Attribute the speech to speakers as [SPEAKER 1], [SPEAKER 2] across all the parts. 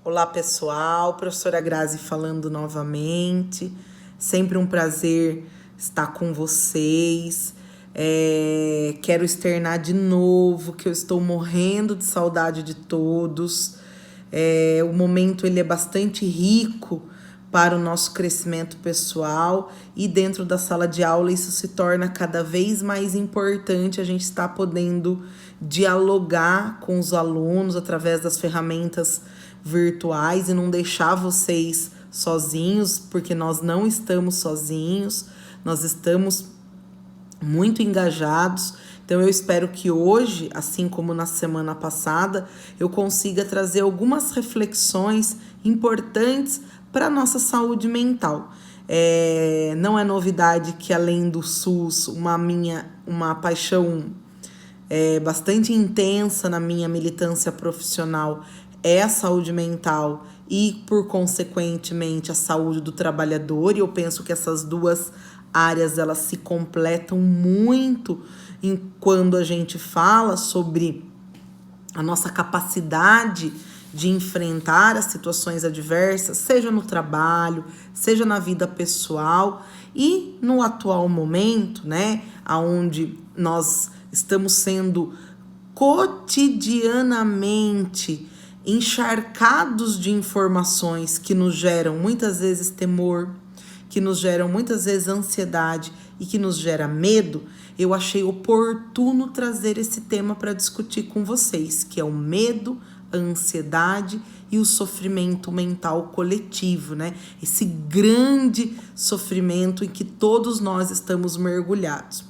[SPEAKER 1] Olá pessoal, professora Grazi falando novamente, sempre um prazer estar com vocês. Quero externar de novo que eu estou morrendo de saudade de todos. O momento ele é bastante rico para o nosso crescimento pessoal e dentro da sala de aula isso se torna cada vez mais importante. A gente está podendo dialogar com os alunos através das ferramentas virtuais e não deixar vocês sozinhos, porque nós não estamos sozinhos, nós estamos muito engajados. Então eu espero que hoje, assim como na semana passada, eu consiga trazer algumas reflexões importantes para a nossa saúde mental. Não é novidade que além do SUS, uma paixão bastante intensa na minha militância profissional é a saúde mental e, por consequentemente, a saúde do trabalhador. E eu penso que essas duas áreas elas se completam muito quando a gente fala sobre a nossa capacidade de enfrentar as situações adversas, seja no trabalho, seja na vida pessoal e no atual momento, né, onde nós estamos sendo cotidianamente encharcados de informações que nos geram muitas vezes temor, que nos geram muitas vezes ansiedade e que nos gera medo. Eu achei oportuno trazer esse tema para discutir com vocês, que é o medo, a ansiedade e o sofrimento mental coletivo, né? Esse grande sofrimento em que todos nós estamos mergulhados.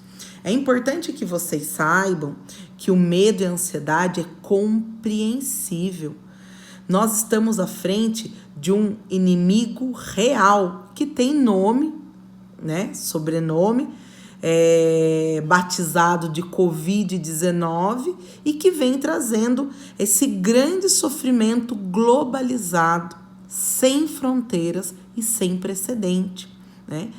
[SPEAKER 1] É importante que vocês saibam que o medo e a ansiedade é compreensível. Nós estamos à frente de um inimigo real que tem nome, né, sobrenome, batizado de Covid-19 e que vem trazendo esse grande sofrimento globalizado, sem fronteiras e sem precedente, né?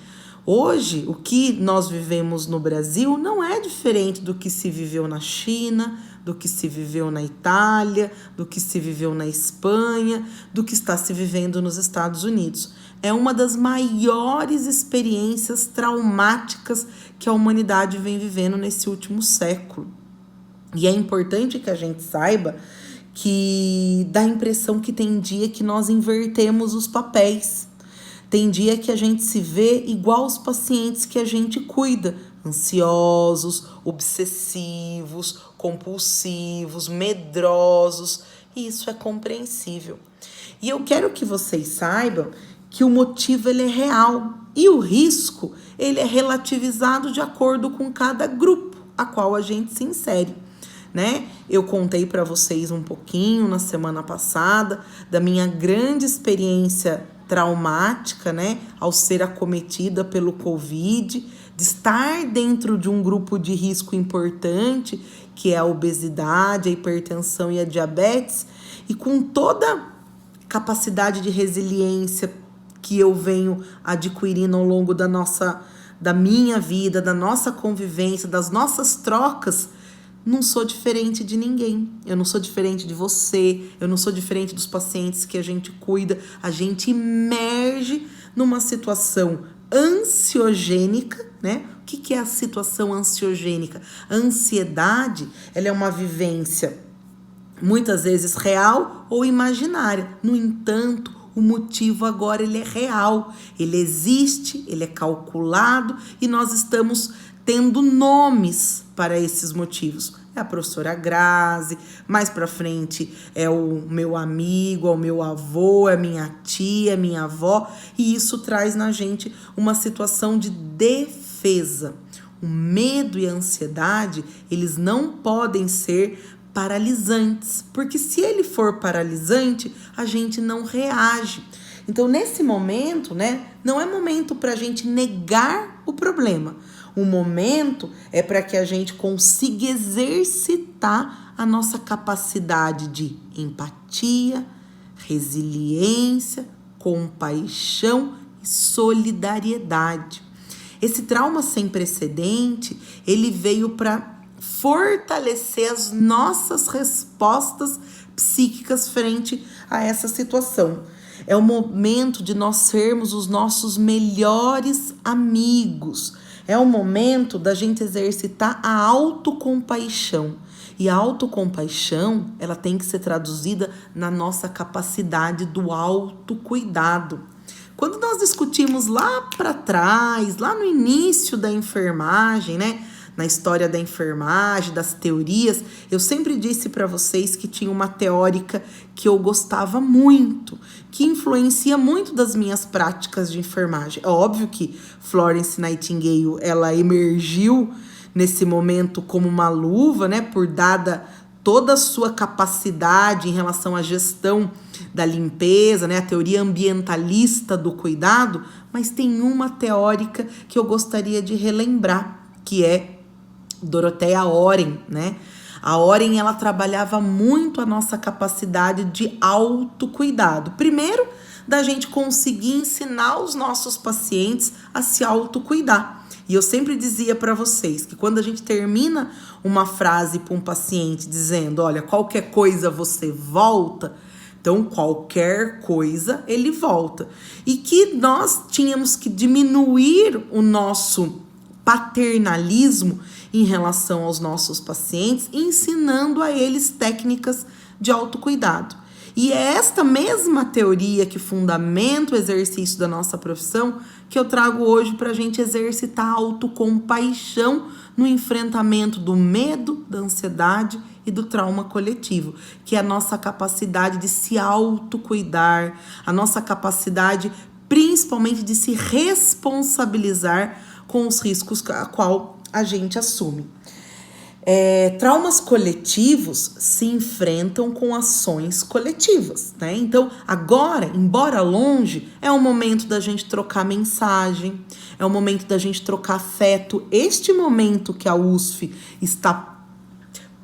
[SPEAKER 1] Hoje, o que nós vivemos no Brasil não é diferente do que se viveu na China, do que se viveu na Itália, do que se viveu na Espanha, do que está se vivendo nos Estados Unidos. É uma das maiores experiências traumáticas que a humanidade vem vivendo nesse último século. E é importante que a gente saiba que dá a impressão que tem dia que nós invertemos os papéis. Tem dia que a gente se vê igual os pacientes que a gente cuida, ansiosos, obsessivos, compulsivos, medrosos, e isso é compreensível. E eu quero que vocês saibam que o motivo ele é real e o risco ele é relativizado de acordo com cada grupo a qual a gente se insere, né? Eu contei para vocês um pouquinho na semana passada da minha grande experiência traumática, né, ao ser acometida pelo Covid, de estar dentro de um grupo de risco importante, que é a obesidade, a hipertensão e a diabetes, e com toda capacidade de resiliência que eu venho adquirindo ao longo da minha vida, da nossa convivência, das nossas trocas, não sou diferente de ninguém, eu não sou diferente de você, eu não sou diferente dos pacientes que a gente cuida. A gente emerge numa situação ansiogênica, né? O que é a situação ansiogênica? A ansiedade, ela é uma vivência muitas vezes real ou imaginária. No entanto, o motivo agora ele é real, ele existe, ele é calculado e nós estamos tendo nomes para esses motivos. É a professora Grazi, mais para frente é o meu amigo, é o meu avô, é minha tia, é minha avó, e isso traz na gente uma situação de defesa. O medo e a ansiedade, eles não podem ser paralisantes, porque se ele for paralisante, a gente não reage. Então, nesse momento, né, não é momento para a gente negar o problema. O momento é para que a gente consiga exercitar a nossa capacidade de empatia, resiliência, compaixão e solidariedade. Esse trauma sem precedente, ele veio para fortalecer as nossas respostas psíquicas frente a essa situação. É o momento de nós sermos os nossos melhores amigos. É o momento da gente exercitar a autocompaixão. E a autocompaixão, ela tem que ser traduzida na nossa capacidade do autocuidado. Quando nós discutimos lá para trás, lá no início da enfermagem, né? Na história da enfermagem, das teorias, eu sempre disse para vocês que tinha uma teórica que eu gostava muito, que influencia muito das minhas práticas de enfermagem. É óbvio que Florence Nightingale, ela emergiu nesse momento como uma luva, né, por dada toda a sua capacidade em relação à gestão da limpeza, né, a teoria ambientalista do cuidado, mas tem uma teórica que eu gostaria de relembrar, que é Dorothea Oren, né? A Oren, ela trabalhava muito a nossa capacidade de autocuidado. Primeiro, da gente conseguir ensinar os nossos pacientes a se autocuidar. E eu sempre dizia para vocês que quando a gente termina uma frase para um paciente dizendo, olha, qualquer coisa você volta, então qualquer coisa ele volta. E que nós tínhamos que diminuir o nosso paternalismo em relação aos nossos pacientes, ensinando a eles técnicas de autocuidado. E é esta mesma teoria que fundamenta o exercício da nossa profissão que eu trago hoje para a gente exercitar a autocompaixão no enfrentamento do medo, da ansiedade e do trauma coletivo, que é a nossa capacidade de se autocuidar, a nossa capacidade principalmente de se responsabilizar com os riscos a qual a gente assume. Traumas coletivos se enfrentam com ações coletivas, né? Então, agora, embora longe, é o momento da gente trocar mensagem, é o momento da gente trocar afeto. Este momento que a USF está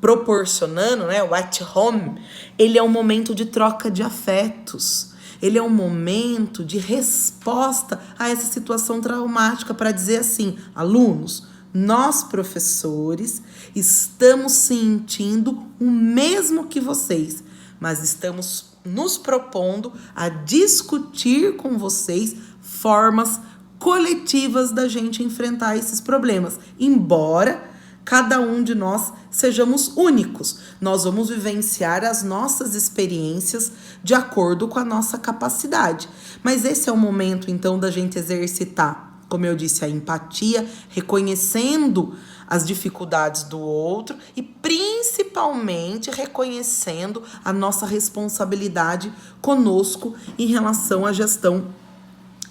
[SPEAKER 1] proporcionando, né, o at home, ele é um momento de troca de afetos. Ele é um momento de resposta a essa situação traumática para dizer assim, alunos, nós professores estamos sentindo o mesmo que vocês, mas estamos nos propondo a discutir com vocês formas coletivas da gente enfrentar esses problemas, embora cada um de nós sejamos únicos. Nós vamos vivenciar as nossas experiências de acordo com a nossa capacidade. Mas esse é o momento, então, da gente exercitar, como eu disse, a empatia, reconhecendo as dificuldades do outro e, principalmente, reconhecendo a nossa responsabilidade conosco em relação à gestão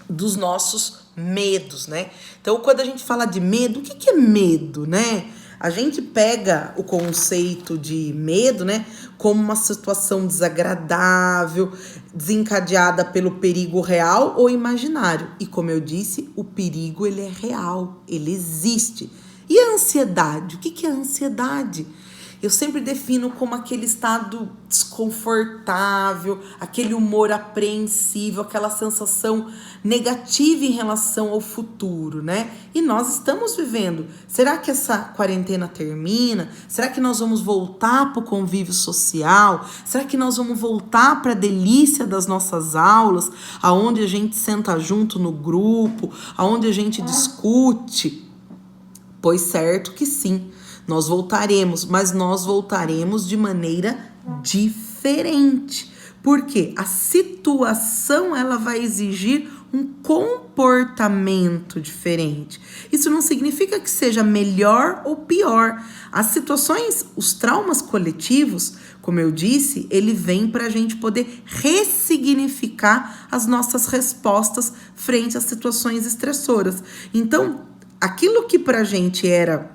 [SPEAKER 1] dos nossos medos, né? Então, quando a gente fala de medo, o que é medo, né? A gente pega o conceito de medo, né, como uma situação desagradável, desencadeada pelo perigo real ou imaginário. E como eu disse, o perigo ele é real, ele existe. E a ansiedade? O que é a ansiedade? Eu sempre defino como aquele estado desconfortável, aquele humor apreensível, aquela sensação negativa em relação ao futuro, né? E nós estamos vivendo. Será que essa quarentena termina? Será que nós vamos voltar para o convívio social? Será que nós vamos voltar para a delícia das nossas aulas, aonde a gente senta junto no grupo, aonde a gente discute? Pois certo que sim. Nós voltaremos, mas nós voltaremos de maneira diferente. Porque a situação ela vai exigir um comportamento diferente. Isso não significa que seja melhor ou pior. As situações, os traumas coletivos, como eu disse, ele vem para a gente poder ressignificar as nossas respostas frente às situações estressoras. Então, aquilo que para a gente era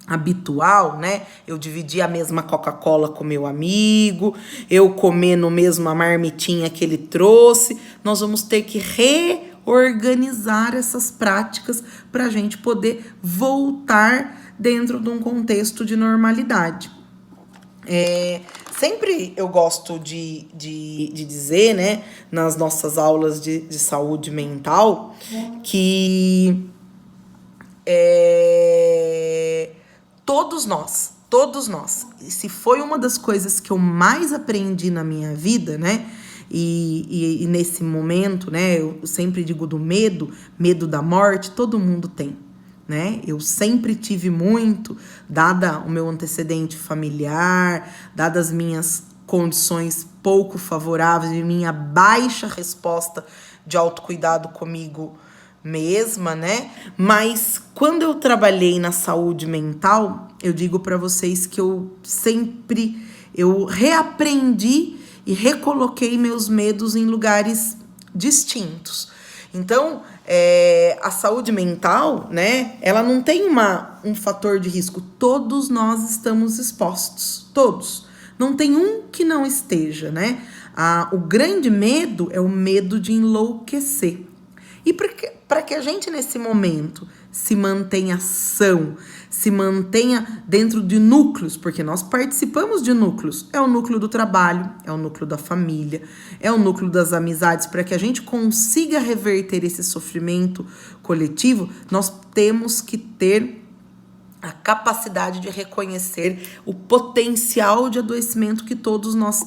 [SPEAKER 1] habitual, né? Eu dividir a mesma Coca-Cola com meu amigo, eu comer no mesmo a marmitinha que ele trouxe. Nós vamos ter que reorganizar essas práticas para a gente poder voltar dentro de um contexto de normalidade. Sempre eu gosto de dizer, né, nas nossas aulas de saúde mental, que todos nós todos nós. E se foi uma das coisas que eu mais aprendi na minha vida, né? E nesse momento, né? Eu sempre digo do medo da morte, todo mundo tem, né? Eu sempre tive muito, dada o meu antecedente familiar, dadas as minhas condições pouco favoráveis e minha baixa resposta de autocuidado comigo mesma, né? Mas quando eu trabalhei na saúde mental, eu digo para vocês que eu reaprendi e recoloquei meus medos em lugares distintos. Então, a saúde mental, né, ela não tem um fator de risco. Todos nós estamos expostos, todos. Não tem um que não esteja, né? O grande medo é o medo de enlouquecer. E para que a gente, nesse momento, se mantenha são, se mantenha dentro de núcleos, porque nós participamos de núcleos. É o núcleo do trabalho, é o núcleo da família, é o núcleo das amizades. Para que a gente consiga reverter esse sofrimento coletivo, nós temos que ter a capacidade de reconhecer o potencial de adoecimento que todos nós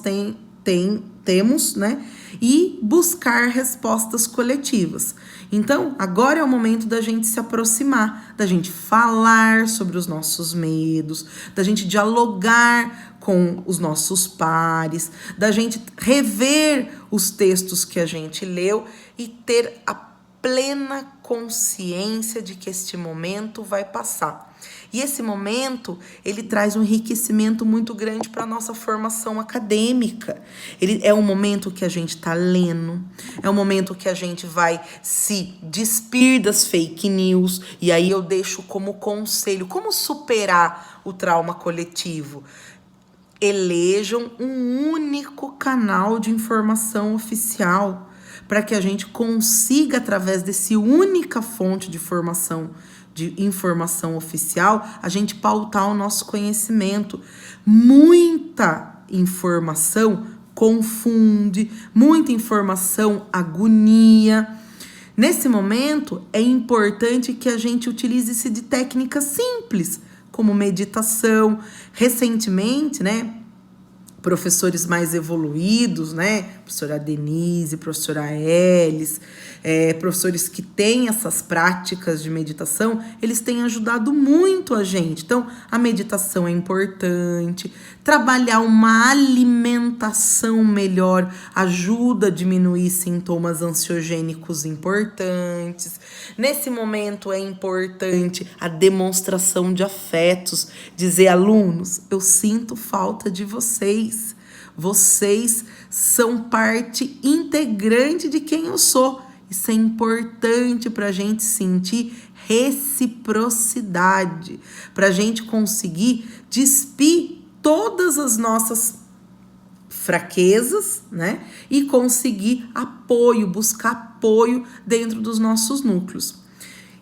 [SPEAKER 1] temos, né? E buscar respostas coletivas. Então, agora é o momento da gente se aproximar, da gente falar sobre os nossos medos, da gente dialogar com os nossos pares, da gente rever os textos que a gente leu e ter a plena consciência de que este momento vai passar. E esse momento, ele traz um enriquecimento muito grande para a nossa formação acadêmica. Ele é um momento que a gente está lendo, é um momento que a gente vai se despir das fake news. E aí eu deixo como conselho, como superar o trauma coletivo? Elejam um único canal de informação oficial, para que a gente consiga, através desse única fonte de informação oficial, a gente pautar o nosso conhecimento. Muita informação confunde, muita informação agonia. Nesse momento, é importante que a gente utilize-se de técnicas simples, como meditação. Recentemente, né, professores mais evoluídos, né? Professora Denise, professora Elis, professores que têm essas práticas de meditação, eles têm ajudado muito a gente. Então, a meditação é importante, trabalhar uma alimentação melhor ajuda a diminuir sintomas ansiogênicos importantes. Nesse momento é importante a demonstração de afetos, dizer, alunos, eu sinto falta de vocês. Vocês são parte integrante de quem eu sou. Isso é importante para a gente sentir reciprocidade, para a gente conseguir despir todas as nossas fraquezas, né? E conseguir apoio, buscar apoio dentro dos nossos núcleos.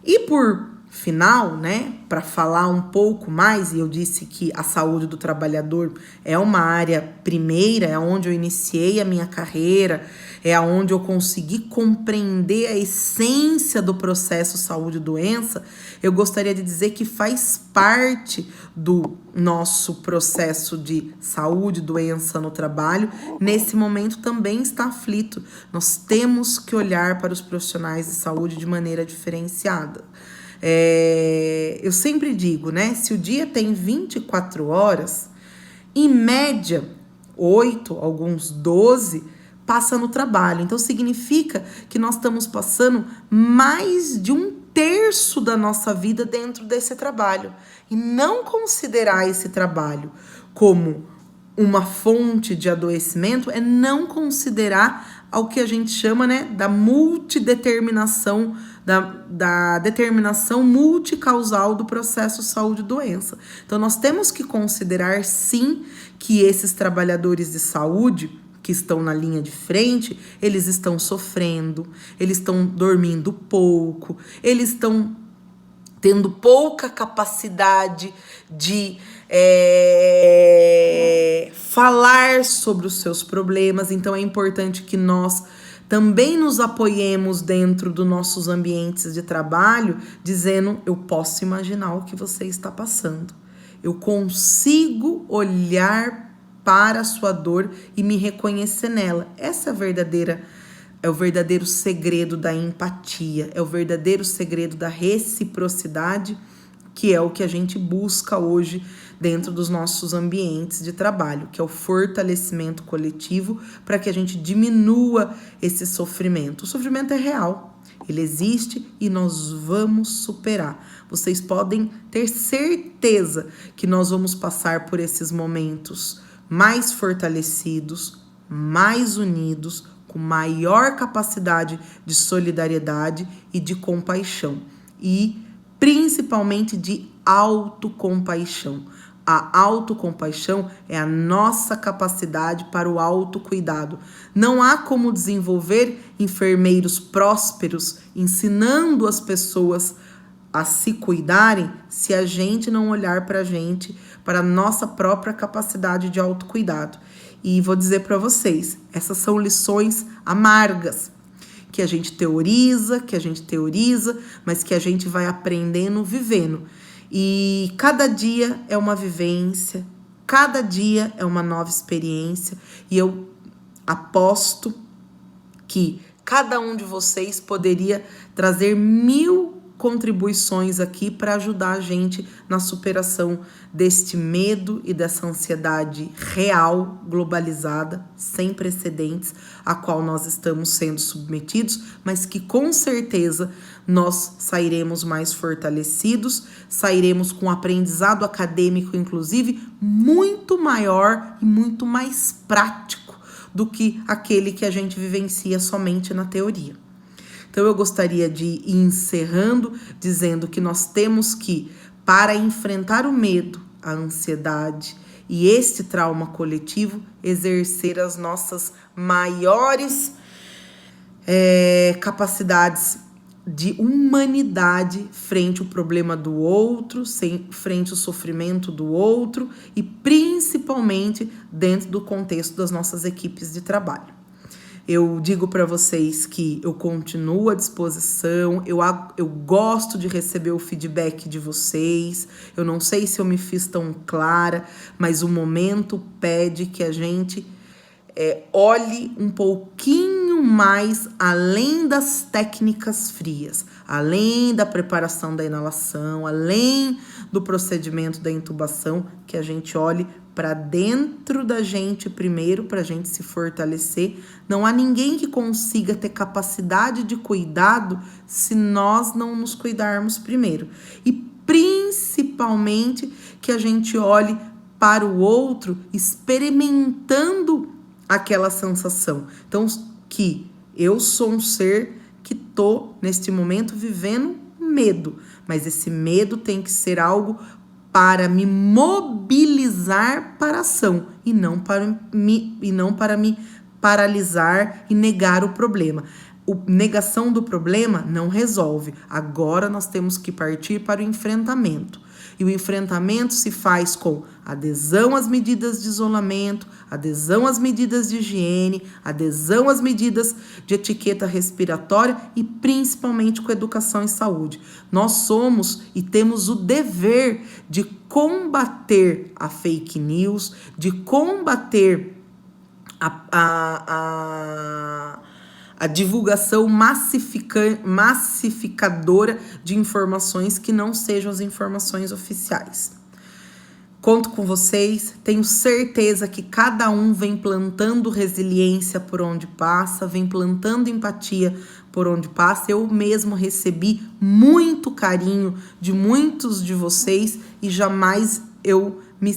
[SPEAKER 1] E por final, né, para falar um pouco mais, e eu disse que a saúde do trabalhador é uma área primeira, é onde eu iniciei a minha carreira, é onde eu consegui compreender a essência do processo saúde e doença. Eu gostaria de dizer que faz parte do nosso processo de saúde e doença no trabalho, nesse momento também está aflito. Nós temos que olhar para os profissionais de saúde de maneira diferenciada. Eu sempre digo, né? Se o dia tem 24 horas, em média, 8, alguns 12, passa no trabalho. Então, significa que nós estamos passando mais de 1/3 da nossa vida dentro desse trabalho. E não considerar esse trabalho como uma fonte de adoecimento é não considerar ao que a gente chama, né, da multideterminação, da determinação multicausal do processo saúde-doença. Então, nós temos que considerar, sim, que esses trabalhadores de saúde que estão na linha de frente, eles estão sofrendo, eles estão dormindo pouco, eles estão tendo pouca capacidade de falar sobre os seus problemas. Então, é importante que nós também nos apoiemos dentro dos nossos ambientes de trabalho, dizendo, eu posso imaginar o que você está passando. Eu consigo olhar para a sua dor e me reconhecer nela. Essa é o verdadeiro segredo da empatia, é o verdadeiro segredo da reciprocidade, que é o que a gente busca hoje dentro dos nossos ambientes de trabalho, que é o fortalecimento coletivo para que a gente diminua esse sofrimento. O sofrimento é real, ele existe e nós vamos superar. Vocês podem ter certeza que nós vamos passar por esses momentos mais fortalecidos, mais unidos, com maior capacidade de solidariedade e de compaixão. E principalmente de autocompaixão. A autocompaixão é a nossa capacidade para o autocuidado. Não há como desenvolver enfermeiros prósperos ensinando as pessoas a se cuidarem se a gente não olhar para a gente, para a nossa própria capacidade de autocuidado. E vou dizer para vocês, essas são lições amargas, que a gente teoriza, mas que a gente vai aprendendo, vivendo. E cada dia é uma vivência, cada dia é uma nova experiência. E eu aposto que cada um de vocês poderia trazer 1000 contribuições aqui para ajudar a gente na superação deste medo e dessa ansiedade real, globalizada, sem precedentes, a qual nós estamos sendo submetidos, mas que com certeza nós sairemos mais fortalecidos, sairemos com um aprendizado acadêmico, inclusive, muito maior e muito mais prático do que aquele que a gente vivencia somente na teoria. Então eu gostaria de ir encerrando dizendo que nós temos que, para enfrentar o medo, a ansiedade e este trauma coletivo, exercer as nossas maiores capacidades de humanidade frente ao problema do outro, frente ao sofrimento do outro e principalmente dentro do contexto das nossas equipes de trabalho. Eu digo para vocês que eu continuo à disposição, eu gosto de receber o feedback de vocês, eu não sei se eu me fiz tão clara, mas o momento pede que a gente olhe um pouquinho mais além das técnicas frias, além da preparação da inalação, além do procedimento da intubação, que a gente olhe para dentro da gente primeiro, para a gente se fortalecer. Não há ninguém que consiga ter capacidade de cuidado se nós não nos cuidarmos primeiro. E principalmente que a gente olhe para o outro experimentando aquela sensação. Então, que eu sou um ser que tô neste momento vivendo medo, mas esse medo tem que ser algo para me mobilizar para a ação e não para me paralisar e negar o problema. A negação do problema não resolve. Agora nós temos que partir para o enfrentamento. E o enfrentamento se faz com adesão às medidas de isolamento, adesão às medidas de higiene, adesão às medidas de etiqueta respiratória e principalmente com educação em saúde. Nós somos e temos o dever de combater a fake news, de combater a divulgação massificadora de informações que não sejam as informações oficiais. Conto com vocês, tenho certeza que cada um vem plantando resiliência por onde passa, vem plantando empatia por onde passa. Eu mesmo recebi muito carinho de muitos de vocês e jamais eu me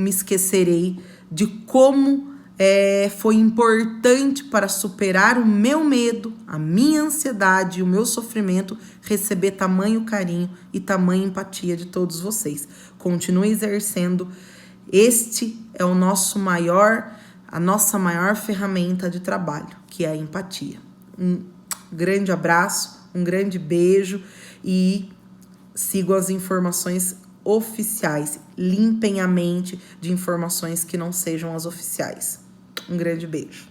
[SPEAKER 1] esquecerei de como foi importante para superar o meu medo, a minha ansiedade e o meu sofrimento, receber tamanho carinho e tamanha empatia de todos vocês. Continue exercendo. Este é a nossa maior ferramenta de trabalho, que é a empatia. Um grande abraço, um grande beijo e sigam as informações oficiais. Limpem a mente de informações que não sejam as oficiais. Um grande beijo.